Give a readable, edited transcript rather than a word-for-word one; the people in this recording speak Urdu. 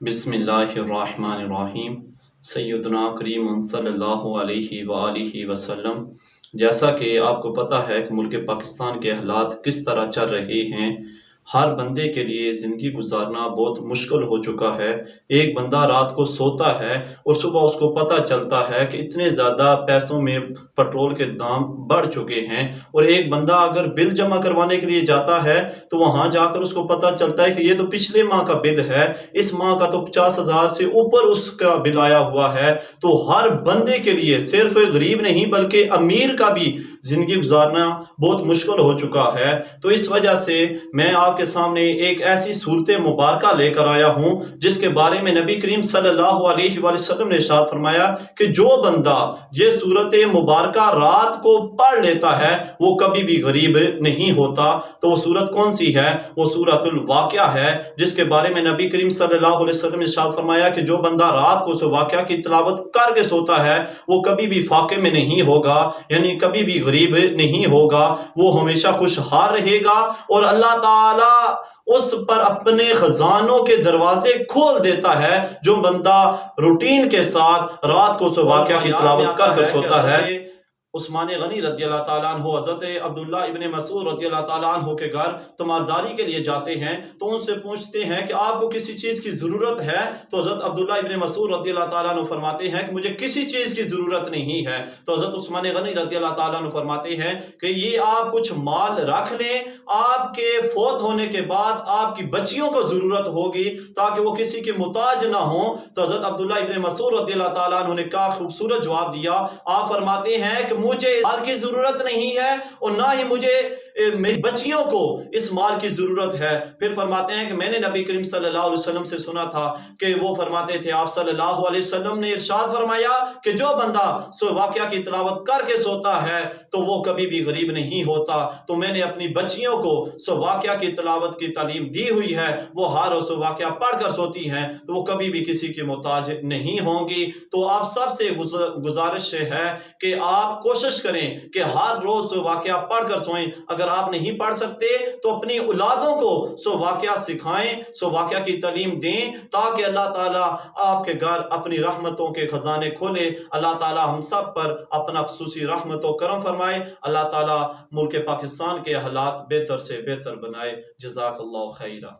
بسم اللہ الرحمن الرحیم۔ سیدنا کریم صلی اللہ علیہ وآلہ وسلم، جیسا کہ آپ کو پتہ ہے کہ ملک پاکستان کے حالات کس طرح چل رہے ہیں، ہر بندے کے لیے زندگی گزارنا بہت مشکل ہو چکا ہے۔ ایک بندہ رات کو سوتا ہے اور صبح اس کو پتہ چلتا ہے کہ اتنے زیادہ پیسوں میں پٹرول کے دام بڑھ چکے ہیں، اور ایک بندہ اگر بل جمع کروانے کے لیے جاتا ہے تو وہاں جا کر اس کو پتہ چلتا ہے کہ یہ تو پچھلے ماہ کا بل ہے، اس ماہ کا تو 50,000 سے اوپر اس کا بل آیا ہوا ہے۔ تو ہر بندے کے لیے، صرف غریب نہیں بلکہ امیر کا بھی زندگی گزارنا بہت مشکل ہو چکا ہے۔ تو اس وجہ سے میں آپ کے سامنے ایک ایسی صورت مبارکہ لے کر آیا ہوں جس کے بارے میں نبی کریم صلی اللہ علیہ وآلہ وسلم نے ارشاد فرمایا کہ جو بندہ یہ صورت مبارکہ رات کو پڑھ لیتا ہے وہ کبھی بھی غریب نہیں ہوتا۔ تو وہ صورت کون سی ہے؟ وہ سورۃ الواقعہ ہے، جس کے بارے میں نبی کریم صلی اللہ علیہ وسلم نے ارشاد فرمایا کہ جو بندہ رات کو اس واقعہ کی تلاوت کر کے سوتا ہے وہ کبھی بھی فاقے میں نہیں ہوگا، یعنی کبھی بھی غریب نہیں ہوگا، وہ ہمیشہ خوشحال رہے گا، اور اللہ تعالی اس پر اپنے خزانوں کے دروازے کھول دیتا ہے جو بندہ روٹین کے ساتھ رات کو اس واقعہ کی تلاوت کر کے سوتا ہے۔ عثمان غنی رضی اللہ تعالیٰ عنہ حضرت عبداللہ ابن مسعود رضی اللہ تعالیٰ عنہ کے گھر تمارداری کے لیے جاتے ہیں تو ان سے پوچھتے ہیں کہ آپ کو کسی چیز کی ضرورت ہے؟ تو حضرت عبداللہ ابن مسعود رضی اللہ تعالیٰ عنہ فرماتے ہیں کہ مجھے کسی چیز کی ضرورت نہیں ہے۔ تو حضرت عثمان غنی رضی اللہ تعالیٰ عنہ فرماتے ہیں کہ یہ آپ کچھ مال رکھ لیں، آپ کے فوت ہونے کے بعد آپ کی بچیوں کو ضرورت ہوگی تاکہ وہ کسی کے محتاج نہ ہوں۔ تو حضرت عبداللہ ابن مسعود رضی اللہ تعالیٰ عنہ نے کہا خوبصورت جواب دیا، آپ فرماتے ہیں کہ مجھے مال کی ضرورت نہیں ہے اور نہ ہی مجھے میری بچیوں کو اس مال کی ضرورت ہے۔ پھر فرماتے ہیں کہ میں نے نبی کریم صلی اللہ علیہ وسلم سے سنا تھا کہ وہ فرماتے تھے، آپ صلی اللہ علیہ وسلم نے ارشاد فرمایا کہ جو بندہ سو واقعہ کی تلاوت کر کے سوتا ہے تو وہ کبھی بھی غریب نہیں ہوتا۔ تو میں نے اپنی بچیوں کو سو واقعہ کی تلاوت کی تعلیم دی ہوئی ہے، وہ ہر روز واقعہ پڑھ کر سوتی ہیں تو وہ کبھی بھی کسی کی محتاج نہیں ہوں گی۔ تو آپ سب سے گزارش ہے کہ آپ کوشش کریں کہ ہر روز سو واقعہ پڑھ کر سوئیں۔ اگر آپ نہیں پڑھ سکتے تو اپنی اولادوں کو سو واقعہ سکھائیں، سو واقعہ کی تعلیم دیں، تاکہ اللہ تعالیٰ آپ کے گھر اپنی رحمتوں کے خزانے کھولے۔ اللہ تعالیٰ ہم سب پر اپنا خصوصی رحمت و کرم فرمائے۔ اللہ تعالیٰ ملک پاکستان کے حالات بہتر سے بہتر بنائے۔ جزاک اللہ خیرہ۔